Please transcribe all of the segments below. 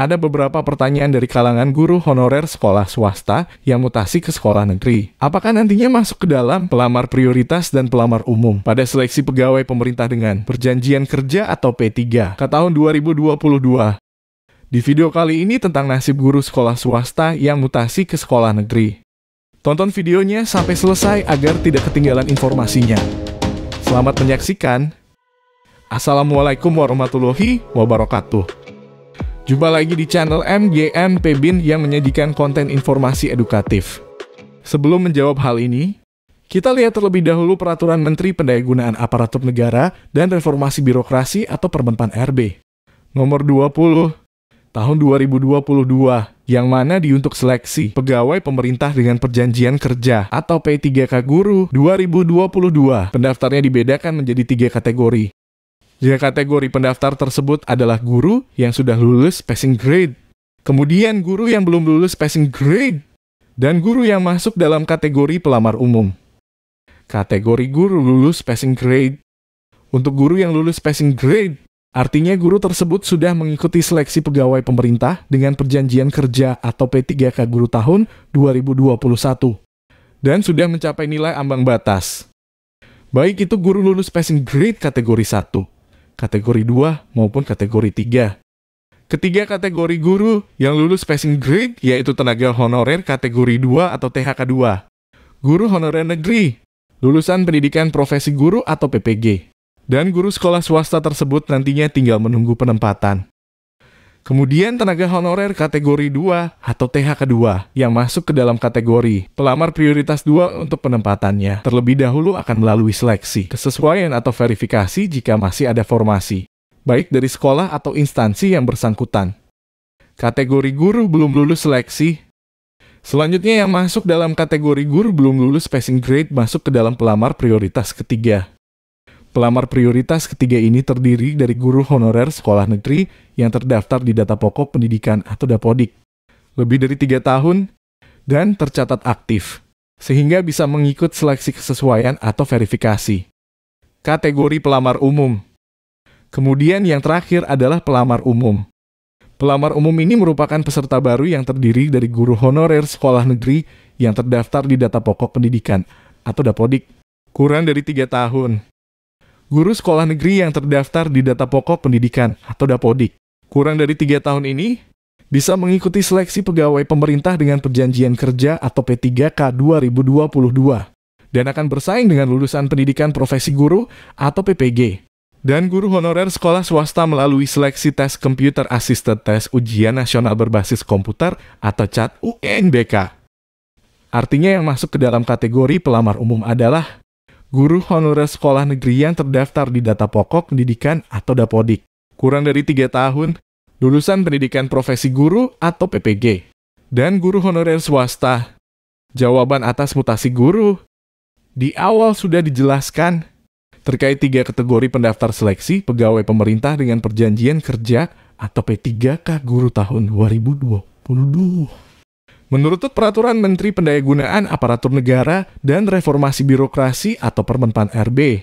Ada beberapa pertanyaan dari kalangan guru honorer sekolah swasta yang mutasi ke sekolah negeri. Apakah nantinya masuk ke dalam pelamar prioritas dan pelamar umum pada seleksi pegawai pemerintah dengan perjanjian kerja atau P3 ke tahun 2022? Di video kali ini tentang nasib guru sekolah swasta yang mutasi ke sekolah negeri. Tonton videonya sampai selesai agar tidak ketinggalan informasinya. Selamat menyaksikan. Assalamualaikum warahmatullahi wabarakatuh. Jumpa lagi di channel MGM Pebin yang menyajikan konten informasi edukatif. Sebelum menjawab hal ini, kita lihat terlebih dahulu Peraturan Menteri Pendayagunaan Aparatur Negara dan Reformasi Birokrasi atau Permenpan RB Nomor 20 Tahun 2022 yang mana diuntuk seleksi pegawai pemerintah dengan perjanjian kerja atau P3K Guru 2022. Pendaftarnya dibedakan menjadi 3 kategori. 3 kategori pendaftar tersebut adalah guru yang sudah lulus passing grade, kemudian guru yang belum lulus passing grade, dan guru yang masuk dalam kategori pelamar umum. Kategori guru lulus passing grade. Untuk guru yang lulus passing grade, artinya guru tersebut sudah mengikuti seleksi pegawai pemerintah dengan perjanjian kerja atau P3K Guru tahun 2021 dan sudah mencapai nilai ambang batas. Baik itu guru lulus passing grade kategori 1, kategori 2, maupun kategori 3. Ketiga kategori guru yang lulus passing grade yaitu tenaga honorer kategori 2 atau THK 2, guru honorer negeri, lulusan pendidikan profesi guru atau PPG, dan guru sekolah swasta tersebut nantinya tinggal menunggu penempatan. Kemudian tenaga honorer kategori 2 atau THK 2 yang masuk ke dalam kategori pelamar prioritas 2 untuk penempatannya terlebih dahulu akan melalui seleksi, kesesuaian atau verifikasi jika masih ada formasi, baik dari sekolah atau instansi yang bersangkutan. Kategori guru belum lulus seleksi. Selanjutnya yang masuk dalam kategori guru belum lulus passing grade masuk ke dalam pelamar prioritas ketiga. Pelamar prioritas ketiga ini terdiri dari guru honorer sekolah negeri yang terdaftar di data pokok pendidikan atau Dapodik lebih dari 3 tahun dan tercatat aktif, sehingga bisa mengikut seleksi kesesuaian atau verifikasi. Kategori pelamar umum. Kemudian yang terakhir adalah pelamar umum. Pelamar umum ini merupakan peserta baru yang terdiri dari guru honorer sekolah negeri yang terdaftar di data pokok pendidikan atau Dapodik kurang dari 3 tahun. Guru sekolah negeri yang terdaftar di data pokok pendidikan atau Dapodik kurang dari 3 tahun ini bisa mengikuti seleksi pegawai pemerintah dengan perjanjian kerja atau P3K 2022 dan akan bersaing dengan lulusan pendidikan profesi guru atau PPG dan guru honorer sekolah swasta melalui seleksi tes Computer Assisted Test Ujian Nasional Berbasis Komputer atau CAT UNBK. Artinya yang masuk ke dalam kategori pelamar umum adalah guru honorer sekolah negeri yang terdaftar di data pokok pendidikan atau Dapodik kurang dari 3 tahun, lulusan pendidikan profesi guru atau PPG, dan guru honorer swasta. Jawaban atas mutasi guru di awal sudah dijelaskan terkait 3 kategori pendaftar seleksi pegawai pemerintah dengan perjanjian kerja atau P3K Guru tahun 2022. Menurut Peraturan Menteri Pendayagunaan Aparatur Negara dan Reformasi Birokrasi atau Permenpan RB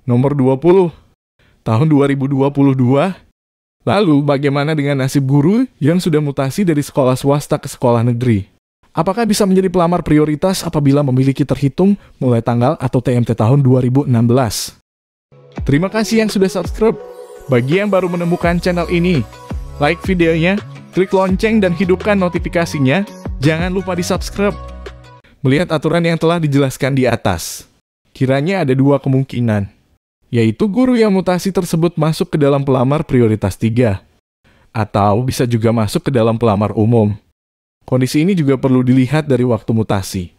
Nomor 20 Tahun 2022, lalu bagaimana dengan nasib guru yang sudah mutasi dari sekolah swasta ke sekolah negeri? Apakah bisa menjadi pelamar prioritas apabila memiliki terhitung mulai tanggal atau TMT tahun 2016? Terima kasih yang sudah subscribe. Bagi yang baru menemukan channel ini, like videonya, klik lonceng dan hidupkan notifikasinya. Jangan lupa di-subscribe. Melihat aturan yang telah dijelaskan di atas, kiranya ada 2 kemungkinan, yaitu guru yang mutasi tersebut masuk ke dalam pelamar prioritas 3, atau bisa juga masuk ke dalam pelamar umum. Kondisi ini juga perlu dilihat dari waktu mutasi.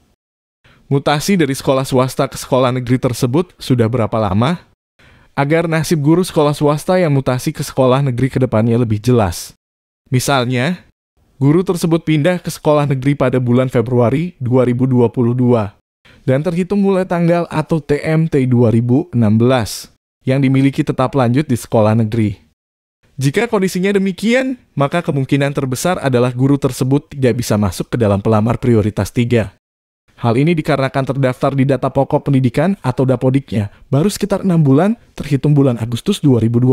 Mutasi dari sekolah swasta ke sekolah negeri tersebut sudah berapa lama? Agar nasib guru sekolah swasta yang mutasi ke sekolah negeri ke depannya lebih jelas. Misalnya, guru tersebut pindah ke sekolah negeri pada bulan Februari 2022 dan terhitung mulai tanggal atau TMT 2016 yang dimiliki tetap lanjut di sekolah negeri. Jika kondisinya demikian, maka kemungkinan terbesar adalah guru tersebut tidak bisa masuk ke dalam pelamar prioritas 3. Hal ini dikarenakan terdaftar di data pokok pendidikan atau Dapodiknya baru sekitar 6 bulan terhitung bulan Agustus 2022.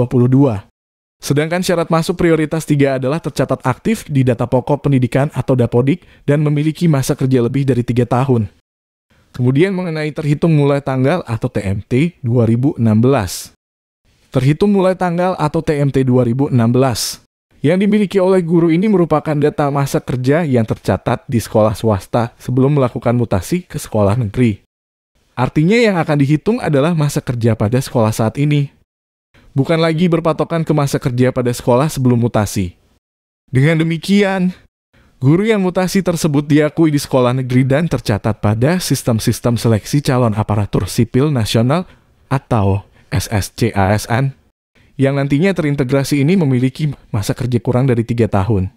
Sedangkan syarat masuk prioritas 3 adalah tercatat aktif di data pokok pendidikan atau Dapodik dan memiliki masa kerja lebih dari 3 tahun. Kemudian mengenai terhitung mulai tanggal atau TMT 2016. Terhitung mulai tanggal atau TMT 2016 yang dimiliki oleh guru ini merupakan data masa kerja yang tercatat di sekolah swasta sebelum melakukan mutasi ke sekolah negeri. Artinya yang akan dihitung adalah masa kerja pada sekolah saat ini, bukan lagi berpatokan ke masa kerja pada sekolah sebelum mutasi. Dengan demikian, guru yang mutasi tersebut diakui di sekolah negeri dan tercatat pada sistem-sistem seleksi calon aparatur sipil nasional atau SSCASN, yang nantinya terintegrasi ini memiliki masa kerja kurang dari 3 tahun.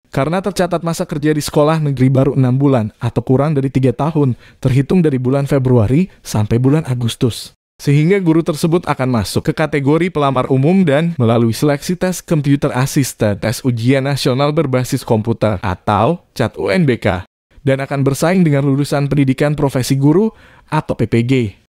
Karena tercatat masa kerja di sekolah negeri baru 6 bulan atau kurang dari 3 tahun, terhitung dari bulan Februari sampai bulan Agustus. Sehingga guru tersebut akan masuk ke kategori pelamar umum dan melalui seleksi tes Computer Assisted Tes Ujian Nasional Berbasis Komputer atau CAT UNBK, dan akan bersaing dengan lulusan pendidikan profesi guru atau PPG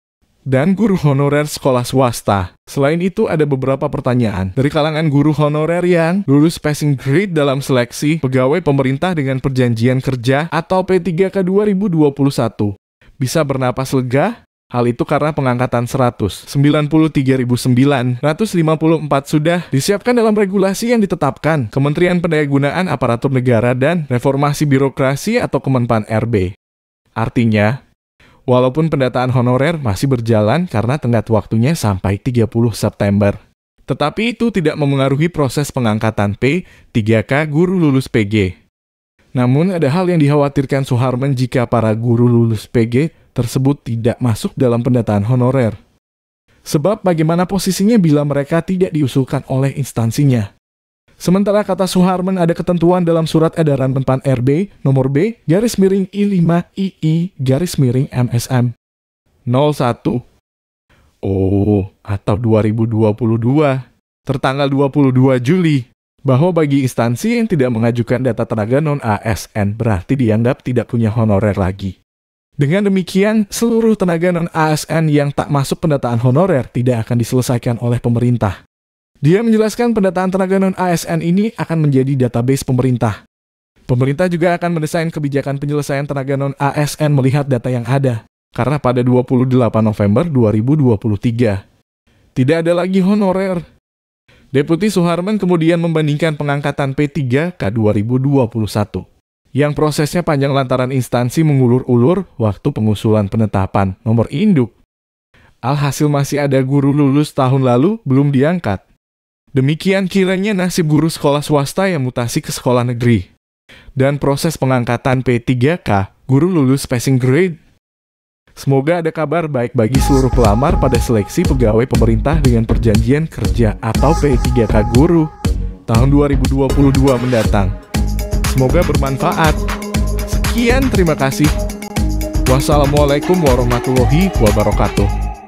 dan guru honorer sekolah swasta. Selain itu, ada beberapa pertanyaan dari kalangan guru honorer yang lulus passing grade dalam seleksi pegawai pemerintah dengan perjanjian kerja atau P3K 2021. Bisa bernapas lega? Hal itu karena pengangkatan 193.954 sudah disiapkan dalam regulasi yang ditetapkan Kementerian Pendayagunaan Aparatur Negara dan Reformasi Birokrasi atau Kemenpan RB. Artinya, walaupun pendataan honorer masih berjalan karena tenggat waktunya sampai 30 September. Tetapi itu tidak memengaruhi proses pengangkatan P3K guru lulus PG. Namun ada hal yang dikhawatirkan Suharman jika para guru lulus PG tersebut tidak masuk dalam pendataan honorer. Sebab bagaimana posisinya bila mereka tidak diusulkan oleh instansinya? Sementara kata Suharman ada ketentuan dalam surat edaran Menpan RB nomor B-5II-MSM 01 atau 2022 tertanggal 22 Juli bahwa bagi instansi yang tidak mengajukan data tenaga non-ASN berarti dianggap tidak punya honorer lagi. Dengan demikian, seluruh tenaga non-ASN yang tak masuk pendataan honorer tidak akan diselesaikan oleh pemerintah. Dia menjelaskan pendataan tenaga non-ASN ini akan menjadi database pemerintah. Pemerintah juga akan mendesain kebijakan penyelesaian tenaga non-ASN melihat data yang ada, karena pada 28 November 2023 tidak ada lagi honorer. Deputi Suharman kemudian membandingkan pengangkatan P3K 2021, yang prosesnya panjang lantaran instansi mengulur-ulur waktu pengusulan penetapan nomor induk. Alhasil masih ada guru lulus tahun lalu belum diangkat. Demikian kiranya nasib guru sekolah swasta yang mutasi ke sekolah negeri. Dan proses pengangkatan P3K, guru lulus passing grade. Semoga ada kabar baik bagi seluruh pelamar pada seleksi pegawai pemerintah dengan perjanjian kerja atau P3K guru tahun 2022 mendatang. Semoga bermanfaat. Sekian, terima kasih. Wassalamualaikum warahmatullahi wabarakatuh.